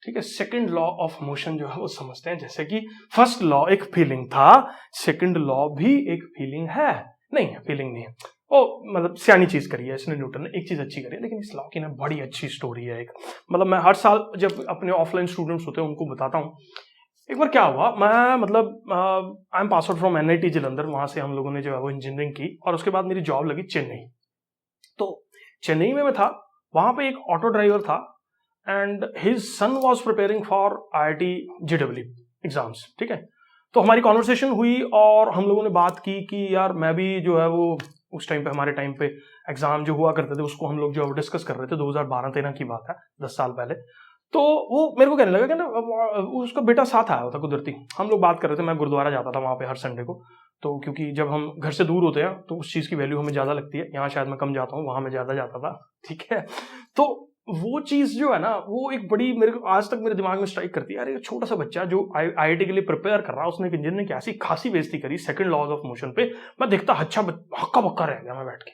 ठीक है, second law of motion जो है वो समझते हैं। जैसे कि फर्स्ट लॉ एक फीलिंग था, सेकंड लॉ भी एक फीलिंग है, नहीं है, फीलिंग नहीं है। वो मतलब सियानी चीज करी है इसने, न्यूटन ने एक चीज अच्छी करी है, लेकिन इस लॉ की ना बड़ी अच्छी स्टोरी है एक। मतलब मैं हर साल जब अपने ऑफलाइन स्टूडेंट्स होते हैं उनको बताता हूँ। एक बार क्या हुआ, मैं मतलब I am pass out from NIT Jalandhar, वहां से हम लोगों ने जो है वो इंजीनियरिंग की, और उसके बाद मेरी जॉब लगी चेन्नई। तो चेन्नई में मैं था, वहां पे एक ऑटो ड्राइवर था and his son was preparing for IIT JEE exams. ठीक है, तो हमारी कॉन्वर्सेशन हुई और हम लोगों ने बात की कि यार मैं भी जो है वो उस टाइम पे, हमारे टाइम पे एग्जाम जो हुआ करते थे उसको हम लोग जो डिस्कस कर रहे थे, 2012-13 की बात है, 10 साल पहले। तो वो मेरे को कहने लगा कि ना उसका बेटा साथ आया होता कुदरती, हम लोग बात कर रहे थे, मैं गुरुद्वारा जाता था वहाँ पे हर संडे को। तो क्योंकि जब हम घर से दूर होते हैं तो उस चीज़ की वैल्यू हमें ज़्यादा लगती है, यहाँ शायद मैं कम जाता हूँ, वहाँ मैं ज़्यादा जाता था। ठीक है, तो वो चीज़ जो है ना वो एक बड़ी मेरे को आज तक मेरे दिमाग में स्ट्राइक करती है। यार एक छोटा सा बच्चा जो IIT के लिए प्रिपेयर कर रहा है, उसने एक इंजीनियर की ऐसी खासी बेइज्जती करी सेकंड लॉज ऑफ मोशन पे। मैं देखता हक्का बक्का रह गया मैं बैठ के,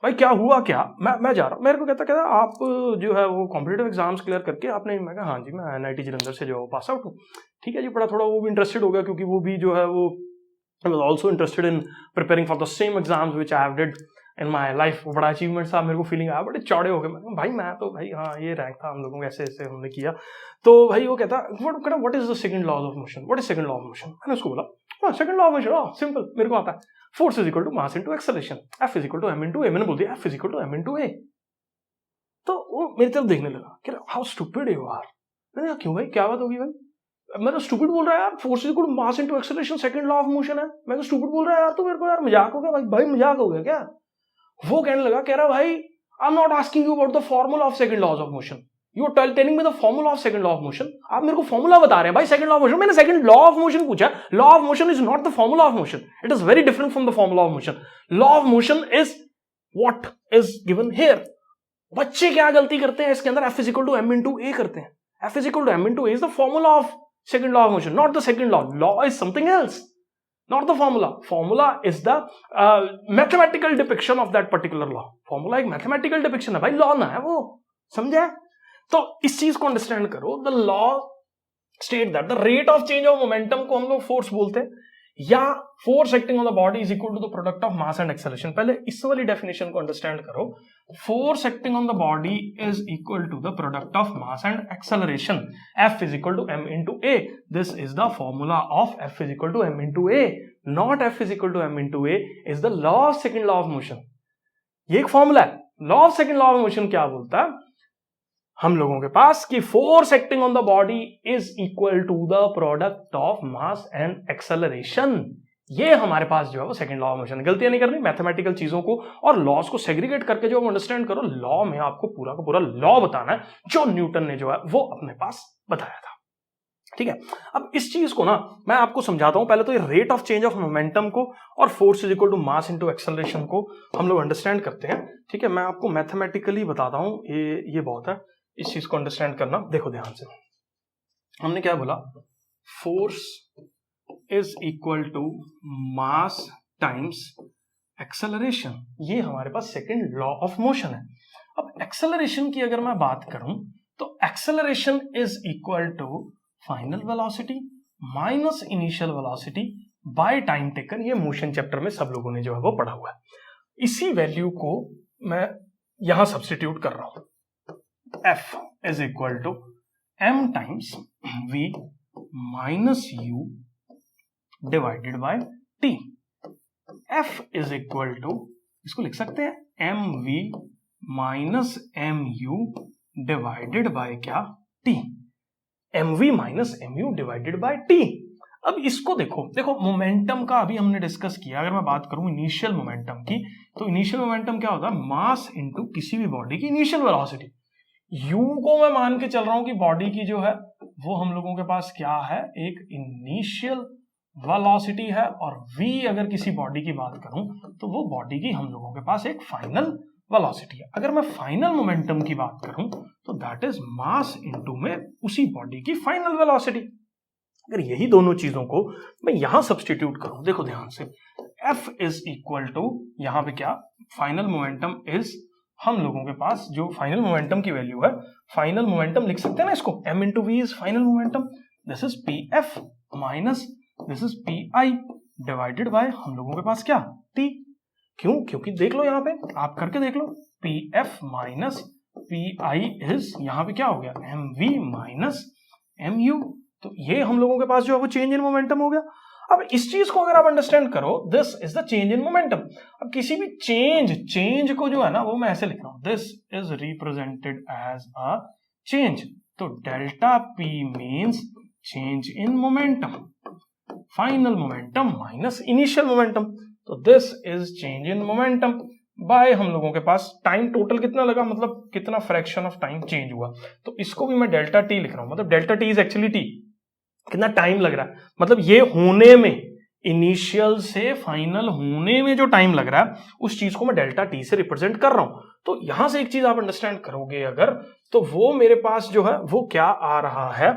भाई क्या हुआ क्या। मैं जा रहा हूँ, मेरे को कहता आप जो है वो कॉम्पिटिटिव एग्जाम्स क्लियर करके आपने, मैं कहा हाँ जी मैं NIT जलंधर से जो पास आउट हूँ। ठीक है जी, बड़ा थोड़ा वो भी इंटरेस्टेड हो गया, क्योंकि वो भी जो है वो was also interested in preparing for the same exams which I have did in my life। वो बड़ा अचीवमेंट था, मेरे को फीलिंग आया, बड़े चौड़े हो गए। मैं भाई मैं तो भाई हाँ ये रैंक था हम लोगों को, ऐसे ऐसे हमने किया। तो भाई वो कहता what is the second law of motion, what is second law of motion. मैंने उसको बोला second law of motion simple, मेरे को आता है, force is equal to mass into acceleration, F is equal to m into a। मैंने बोल दिया F is equal to m into a। तो वो मेरी तरफ देखने लगा कि हाउ स्टूपिड यू आर। मैंने कहा क्यों भाई, क्या बात होगी भाई। मैं तो स्टूपिड बोल रहा है यार, force is equal to mass into acceleration second law of motion है। मैं तो स्टूपिड बोल रहा है यार, तो मेरे को यार मजाक हो गया भाई मजाक हो गया क्या। वो कहने लगा, कह रहा भाई I am not asking you about the formula of second laws of motion, you are telling me the formula of second law of motion. आप मेरे को फॉर्मूला बता रहे हैं भाई सेकंड लॉ ऑफ मोशन। मैंने सेकंड लॉ ऑफ मोशन पूछा, law of motion is not the formula of motion, it is very different from the formula of motion. Law of motion is what is given here. बच्चे क्या गलती करते हैं इसके अंदर, F is equal to m into a करते हैं। F is equal to m into a is the formula of second law of motion, not the second law. Law is something else, not the formula. Formula is the mathematical depiction of that particular law. Formula एक mathematical depiction है भाई, law ना है वो, समझे। तो इस चीज को अंडरस्टैंड करो। The law state that the rate of change of momentum को हम लोग फोर्स बोलते हैं, या force acting on the body is equal to the product of mass and acceleration. पहले इस वाली डेफिनेशन को अंडरस्टैंड करो। Force acting on the body is equal to the product of mass and acceleration, F is equal to m into a। This is the formula of F is equal to m into a, not F is equal to m into a is the law of second law of motion. ये एक formula है। Law of second law of motion क्या बोलता है हम लोगों के पास कि force acting on the body is equal to the product of mass and acceleration. ये हमारे पास जो है वो सेकंड लॉ ऑफ मोशन। गलतियां नहीं करनी, मैथमेटिकल चीजों को और लॉस को सेग्रीगेट करके जो अंडरस्टैंड करो। लॉ में आपको पूरा का पूरा लॉ बताना है जो न्यूटन ने जो है वो अपने पास बताया था। ठीक है, अब इस चीज को ना मैं आपको समझाता हूं। पहले तो ये rate of change of momentum को और force is equal to mass into acceleration को हम लोग अंडरस्टैंड करते हैं। ठीक है, मैं आपको मैथमेटिकली बताता हूं, ये बहुत है इस चीज को अंडरस्टैंड करना। देखो ध्यान से, हमने क्या बोला, force is equal to mass times acceleration. ये हमारे पास सेकंड लॉ ऑफ मोशन है। अब एक्सेलरेशन की अगर मैं बात करूं तो acceleration is equal to final velocity minus initial velocity by time taken. ये मोशन चैप्टर में सब लोगों ने जो है वो पढ़ा हुआ है। इसी वैल्यू को मैं यहां सब्स्टिट्यूट कर रहा हूं। F is equal to m times v minus u divided by t। F is equal to, इसको लिख सकते हैं mv minus mu divided by क्या, t। mv minus mu divided by t। अब इसको देखो मोमेंटम का अभी हमने डिस्कस किया। अगर मैं बात करूं इनिशियल मोमेंटम की, तो इनिशियल मोमेंटम क्या होता है, मास इनटू किसी भी बॉडी की इनिशियल वेलोसिटी। U को मैं मान के चल रहा हूं कि बॉडी की जो है वो हम लोगों के पास क्या है, एक इनिशियल वेलोसिटी है, और V अगर किसी बॉडी की बात करूं तो वो बॉडी की हम लोगों के पास एक फाइनल वेलोसिटी है। अगर मैं फाइनल मोमेंटम की बात करूं तो दैट इज मास इनटू में उसी बॉडी की फाइनल वेलोसिटी। अगर यही दोनों चीजों को मैं यहां सब्स्टिट्यूट करूं, देखो ध्यान से, F इज इक्वल टू, यहां पे क्या, फाइनल मोमेंटम इज हम लोगों के पास जो फाइनल मोमेंटम की वैल्यू है, फाइनल मोमेंटम लिख सकते हैं ना इसको, m into v is final momentum, this is p F minus this is p i divided by हम लोगों के पास क्या, t। क्यों? क्योंकि देख लो यहाँ पे, आप करके देख लो, P F minus P I is यहाँ पे क्या हो गया, M V minus M U. तो ये हम लोगों के पास जो है वो चेंज इन मोमेंटम हो गया। अब इस चीज को अगर आप अंडरस्टैंड करो, this is the change in momentum. अब किसी भी चेंज को जो है ना वो मैं ऐसे लिख रहा हूं, this is represented as a change. तो delta P means change in momentum, final momentum minus initial momentum. तो this is change in momentum by हम लोगों के पास टाइम टोटल कितना लगा, मतलब कितना फ्रैक्शन ऑफ टाइम चेंज हुआ। तो इसको भी मैं डेल्टा टी लिख रहा हूं, मतलब delta T is actually T, कितना टाइम लग रहा है, मतलब ये होने में, इनिशियल से फाइनल होने में जो टाइम लग रहा है उस चीज को मैं डेल्टा टी से रिप्रेजेंट कर रहा हूं। तो यहां से एक चीज आप अंडरस्टैंड करोगे अगर, तो वो मेरे पास जो है वो क्या आ रहा है,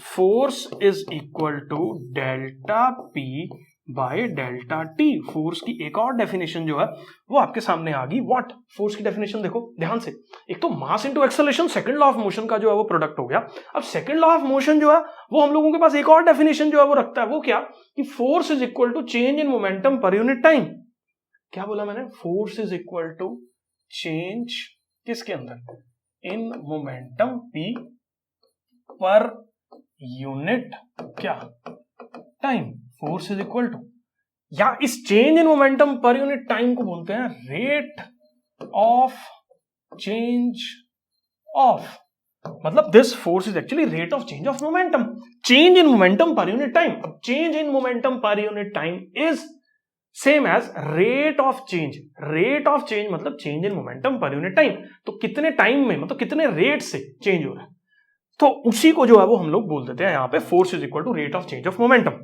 force is equal to delta p by delta t. Force की एक और डेफिनेशन जो है वो आपके सामने आ गई। व्हाट? फोर्स की डेफिनेशन देखो ध्यान से, एक तो मास into acceleration, second law of motion का जो है वो प्रोडक्ट हो गया। अब सेकंड लॉ ऑफ मोशन जो है वो हम लोगों के पास एक और डेफिनेशन जो है वो रखता है, वो क्या, कि force is equal to change in momentum per unit time. क्या बोला मैंने? Force is equal to change किसके अंदर, in momentum P per unit क्या, time. Force is equal to, या इस change in momentum per unit time को बोलते हैं रेट ऑफ चेंज ऑफ, मतलब this force is actually rate of change of momentum, change in momentum per unit time. अब change in momentum per unit time is same as rate of change. Rate of change मतलब change in momentum per unit time. तो कितने time में, मतलब कितने rate से change हो रहा है, तो उसी को जो है वो हम लोग बोल देते हैं यहां पे force is equal to rate of change of momentum.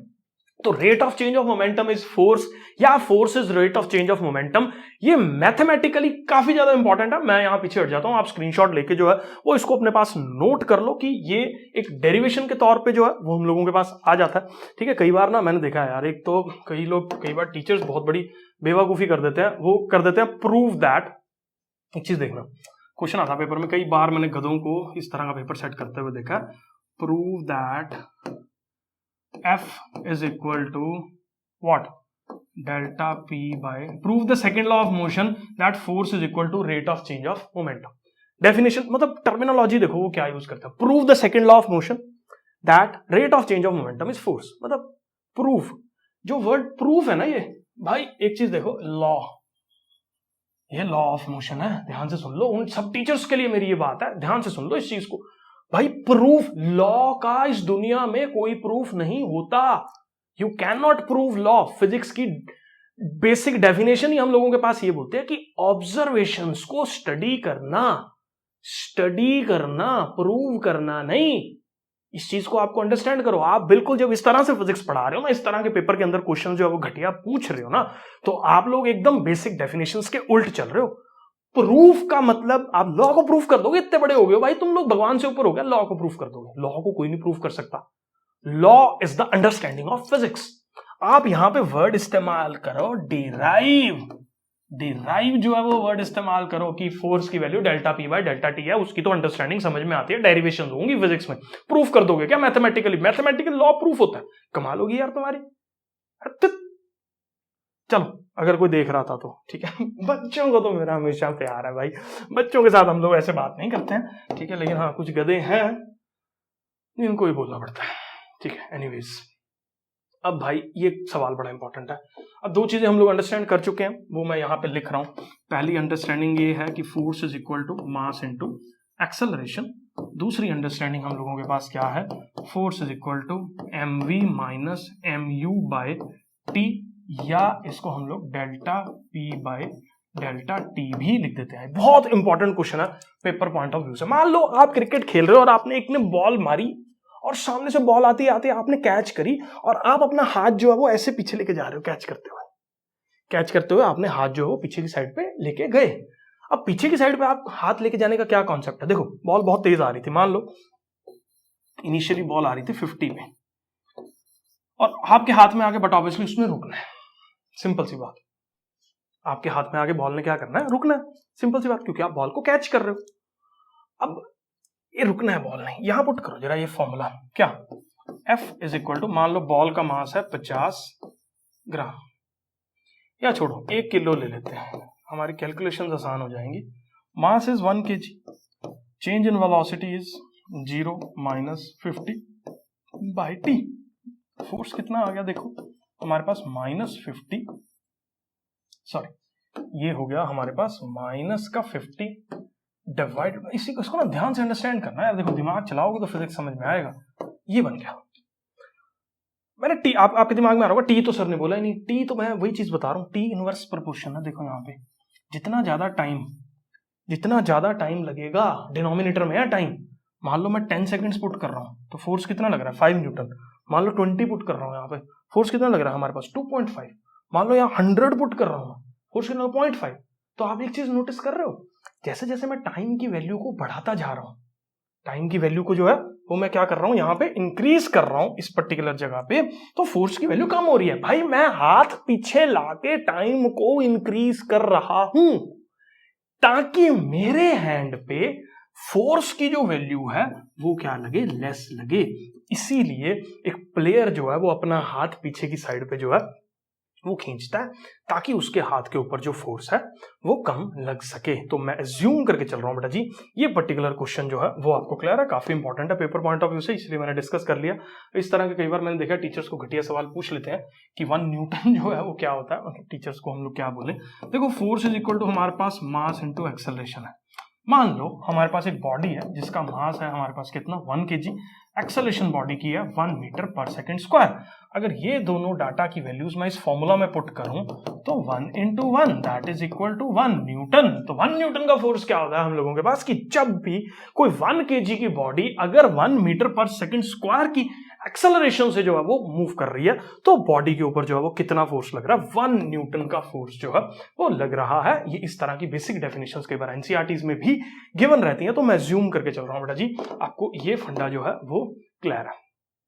तो rate of change of momentum is force, या force is rate of change of momentum. ये मैथमेटिकली काफी ज्यादा इंपॉर्टेंट है। मैं यहां पीछे हट जाता हूं, आप स्क्रीनशॉट लेके जो है वो इसको अपने पास नोट कर लो कि ये एक डेरिवेशन के तौर पे जो है वो हम लोगों के पास आ जाता है। ठीक है, कई बार ना मैंने देखा है यार, एक तो कई बार टीचर्स बहुत बड़ी बेवकूफी कर देते हैं, वो कर देते हैं प्रूव दैट। एक चीज देखना, क्वेश्चन आता पेपर में, कई बार मैंने गधों को इस तरह का पेपर सेट करते हुए देखा, prove that F is equal to what, delta P by, prove the second law of motion that force is equal to rate of change of momentum। Definition मतलब टर्मिनोलॉजी देखो वो क्या यूज करता है, prove the second law of motion that rate of change of momentum is force. मतलब proof, जो word proof है ना ये भाई, एक चीज देखो, लॉ, ये लॉ ऑफ मोशन है, ध्यान से सुन लो, उन सब टीचर्स के लिए मेरी ये बात है, ध्यान से सुन लो इस चीज को भाई। प्रूफ, लॉ का इस दुनिया में कोई प्रूफ नहीं होता, you can not prove law. Physics की बेसिक डेफिनेशन ही हम लोगों के पास ये बोलते हैं कि ऑब्जर्वेशंस को स्टडी करना, प्रूव करना नहीं। इस चीज को आपको अंडरस्टैंड करो। आप बिल्कुल जब इस तरह से फिजिक्स पढ़ा रहे हो ना, इस तरह के पेपर के अंदर क्वेश्चन जो है वो घटिया पूछ रहे हो ना, तो आप लोग एकदम बेसिक डेफिनेशंस के उल्ट चल रहे हो। प्रूफ का मतलब आप लॉ को प्रूफ कर दोगे, इतने बड़े हो गए भाई तुम लोग, भगवान से ऊपर हो गया, लॉ को प्रूफ कर दोगे। लॉ को कोई नहीं प्रूफ कर सकता। Law is the understanding of physics. आप यहां पे वर्ड इस्तेमाल करो डिराइव, डिराइव जो है वो वर्ड इस्तेमाल करो कि फोर्स की value delta p by delta T है, उसकी तो अंडरस्टैंडिंग समझ में आती है, डेरिवेशन होंगी फिजिक्स में, प्रूफ कर दोगे क्या मैथमेटिकली? मैथमेटिकल लॉ प्रूफ होता है? कमाल होगी यार तुम्हारी। चलो अगर कोई देख रहा था तो ठीक है, बच्चों को तो मेरा हमेशा प्यार है भाई, बच्चों के साथ हम लोग ऐसे बात नहीं करते हैं, ठीक है, लेकिन हाँ कुछ गधे हैं जिनको ही बोलना पड़ता है, ठीक है। एनीवेज, अब भाई ये सवाल बड़ा इंपॉर्टेंट है। अब दो चीजें हम लोग अंडरस्टैंड कर चुके हैं, वो मैं यहाँ पे लिख रहा हूँ। पहली अंडरस्टैंडिंग ये है कि force is equal to mass into acceleration. दूसरी अंडरस्टैंडिंग हम लोगों के पास क्या है, force is equal to mv minus mu by t, या इसको हम लोग delta p by delta t भी लिख देते हैं। बहुत इंपॉर्टेंट क्वेश्चन है पेपर पॉइंट ऑफ व्यू से। मान लो आप क्रिकेट खेल रहे हो और आपने एक ने बॉल मारी और सामने से बॉल आते आते आपने कैच करी, और आप अपना हाथ जो है वो ऐसे पीछे लेके जा रहे हो, कैच करते हुए आपने हाथ जो है वो पीछे की साइड पे लेके गए। अब पीछे की साइड पे आप हाथ लेके जाने का क्या कॉन्सेप्ट है, देखो बॉल बहुत तेज आ रही थी, मान लो इनिशियली बॉल आ रही थी 50 में, और आपके हाथ में आके, बट ऑब्वियसली उसमें रुकना है, सिंपल सी बात। आपके हाथ में आगे बॉल ने क्या करना है, रुकना है, सिंपल सी बात, क्योंकि आप बॉल को कैच कर रहे हो। अब ये रुकना है बॉल ने, यहां पुट करो जरा ये फॉर्मूला, क्या F इज इक्वल टू, मान लो बॉल का मास है 50 ग्राम, या छोड़ो 1 किलो ले लेते हैं, हमारी कैलकुलेशन आसान हो जाएंगी। Mass is 1 kg, change in velocity is 0 - 50 by T. Force कितना आ गया देखो हमारे पास, -50, सॉरी ये हो गया हमारे पास माइनस का 50 डिवाइड, इसको ना ध्यान से अंडरस्टैंड करना है यार, देखो दिमाग चलाओगे तो फिजिक्स समझ में आएगा। ये बन गया, मैंने टी, आपके दिमाग में आ रहा होगा टी तो सर ने बोला ही नहीं, टी तो मैं वही चीज बता रहा हूँ, टी इनवर्स प्रोपोर्शन है। देखो यहाँ पे जितना ज्यादा टाइम लगेगा, डिनोमिनेटर में है टाइम, मान लो मैं 10 सेकंड्स पुट कर रहा हूँ तो फोर्स कितना लग रहा है 5 न्यूटन, मान लो 20 पुट कर रहा हूँ यहाँ पे, फोर्स कितना लग रहा है हमारे पास 2.5, मान लो यहाँ 100 पुट कर रहा हूँ, फोर्स कितना 0.5। तो आप एक चीज नोटिस कर रहे हो, जैसे जैसे मैं टाइम की वैल्यू को बढ़ाता जा रहा हूँ, टाइम की वैल्यू को जो है वो मैं क्या कर रहा हूं, यहाँ पे इंक्रीज कर रहा हूं इस पर्टिकुलर जगह पे, तो फोर्स की वैल्यू कम हो रही है। भाई मैं हाथ पीछे लाके टाइम को इंक्रीज कर रहा हूं ताकि मेरे हैंड पे फोर्स की जो वैल्यू है वो क्या लगे, लेस लगे। इसीलिए एक प्लेयर जो है वो अपना हाथ पीछे की साइड पे जो है वो खींचता है ताकि उसके हाथ के ऊपर जो फोर्स है वो कम लग सके। तो मैं एज्यूम करके चल रहा हूं बेटा जी, ये पर्टिकुलर क्वेश्चन जो है वो आपको क्लियर है, काफी इंपॉर्टेंट है पेपर पॉइंट ऑफ व्यू से, इसलिए मैंने डिस्कस कर लिया। इस तरह के कई बार मैंने देखा टीचर्स को घटिया सवाल पूछ लेते हैं कि 1 न्यूटन जो है वो क्या होता है, मतलब टीचर्स को हम लोग क्या बोले। देखो फोर्स इज इक्वल टू हमारे पास मास इंटू एक्सेलरेशन है। मान लो हमारे पास एक बॉडी है जिसका मास है हमारे पास कितना 1 kg, एक्सेलरेशन बॉडी की है 1 मीटर पर सेकेंड स्क्वायर। अगर ये दोनों डाटा की वैल्यूज मैं इस फॉर्मूला में पुट करूं तो 1 × 1 that is equal to 1 newton. तो 1 न्यूटन का फोर्स क्या होता है हम लोगों के पास, कि जब भी कोई 1 kg की बॉडी अगर 1 मीटर पर सेकेंड स्क्वायर की एक्सेलरेशन से जो है वो मूव कर रही है तो बॉडी के ऊपर जो है वो कितना फोर्स लग रहा है, 1 न्यूटन का फोर्स जो है वो लग रहा है। ये इस तरह की बेसिक डेफिनेशंस कई बार एनसीईआरटीज में भी गिवन रहती हैं, तो मैं ज्यूम करके चल रहा हूं बेटा जी, आपको ये फंडा जो है वो क्लियर है।